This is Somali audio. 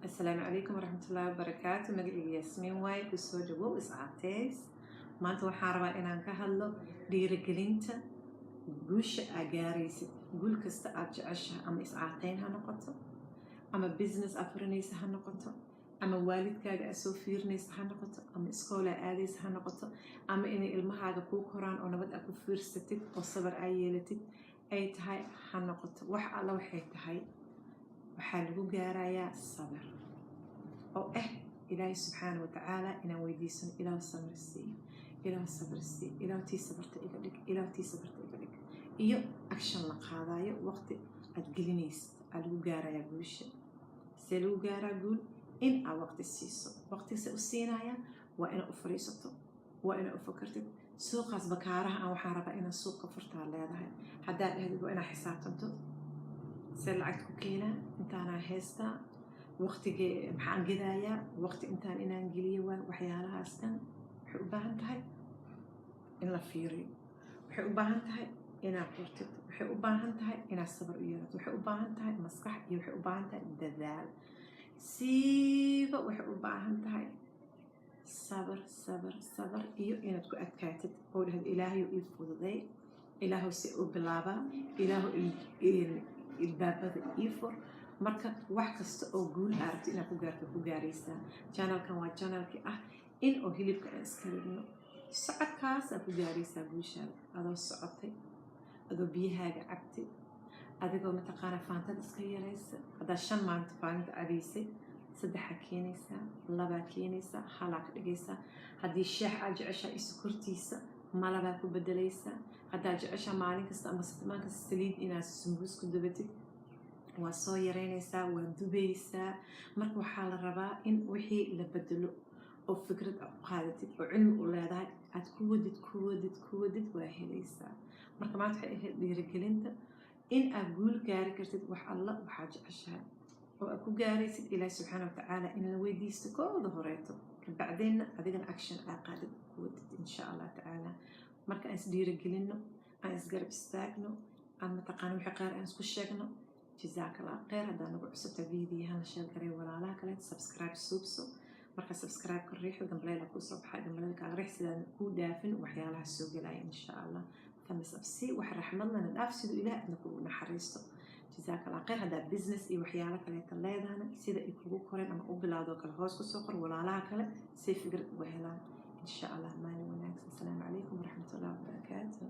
السلام عليكم ورحمة الله وبركاته. مقعي ياسمين واي كسو جوو iscateys maanta waxaan rabaa inaan ka hadlo dhiirigelinta guusha aad gaaraysid. guul kasta aad jeceshahay, ama iscaateyn ha noqoto, ama business aad furanaysa ha noqoto, ama waalidkaaga aad soo fiirinaysa ha noqoto, ama iskoola aadaysa ha noqoto, ama inay ilmahaaga kuu koraan oo nabad aad ku fiirsatid oo sabar aad yeelatid ay tahay ha noqoto. wax alla waxay tahay waxaa lagu gaarayaa sabir oo ilaahay subxaanahu watacaala inaan weydiisano ilaah samir siiyo, ilaah sabir siiyo, ilaah tii sabarta iga dhig, ilaah tii sabarta iga dhig, iyo action la qaadayo waqti aad gelinaysid aad lagu gaarayaa guusha. see lagu gaaraa guul? in aad waqti siiso. waqtigase u siinaya waa inaad u fadhiisato, waa inaad u fakartid. suuqaas bakaaraha aan waxaan rabaa inaad suuqa furtaa leedahay. haddaad dhahdid waa inaad xisaabtanto, see lacagta ku keenaa, intaanaa haystaa, waqtigee maxaan gadayaa, waqti intaan inaan geliyo waa waxyaalahaas dhan waxay u baahan tahay in la fiiriyo. waxay u baahan tahay inaad qortid, waxay u baahan tahay inaad sabar u yeelato, waxay u baahan tahay maskax, iyo waxay u baahan tahay dadaal. siiba waxay u baahan tahay sabar iyo inaad ku adkaatid oo dhahdo ilaahay ii fududay, ilaahu si u bilaabaa, ilaahu ilbaabada ii fur. marka wax kasta oo guul aragto inaad ku gaarto ku gaaraysaa. channelkan waa channelkii in oo hilibka aan iska dhigno. socodkaas aad ku gaaraysaa guushaada, adoo socotay, adoo biyahaaga cabtay, adigoo mataqaana faantada iska yaraysa. haddaad 5 maalinta faantada cabaysay, 3 keenaysaa, 2 keenaysaa, 1 ka dhigaysaa. haddii shaax aad jeceshaa isu kortiisa malabaa ku bedelaysaa. haddaad jeceshaa maalin kasta ama satmaan kasta saliid inaad sambuus ku dabatid, waa soo yaraynaysaa, waa dubaysaa. marka waxaa la rabaa in wixii la bedelo oo fikrad aad u qaadatid oo cilmi u leedahay aad ku wadid waa helaysaa. marka maanta waxay ahayd dhiirigelinta in aad guul gaari kartid wax alla waxaa jeceshahay oo aad ku gaaraysid ilaahi subxaana watacaala in la weydiisto kooda horeeto, kabacdeenna adigana action aad qaadid ku wadid insha allah tacaala. marka aan isdhiirigelinno, aan isgarab istaagno, aan mataqaana wixii qaar aan isku sheegno. جزاك الله خير. هذا نبغى عصبت فيديو هلا شير قري ولا لا كله سبسكرايب سوبسو. مركز سبسكرايب كريح وقبل لا كوسو بحاجة ملك على ريح سيدا كو دافن وحيالها السوق لاي إن شاء الله. فمس أبسي وحرح ملنا الأفسد إلى أن نكون نحرسته. جزاك الله خير. هذا بزنس إي وحيالها كله تلاقي هنا سيدا يكون كورن أما قبل هذا كله هوس كسوقر ولا لا كله سيف قرد وهلا إن شاء الله. ما نوناكس. السلام عليكم ورحمة الله وبركاته.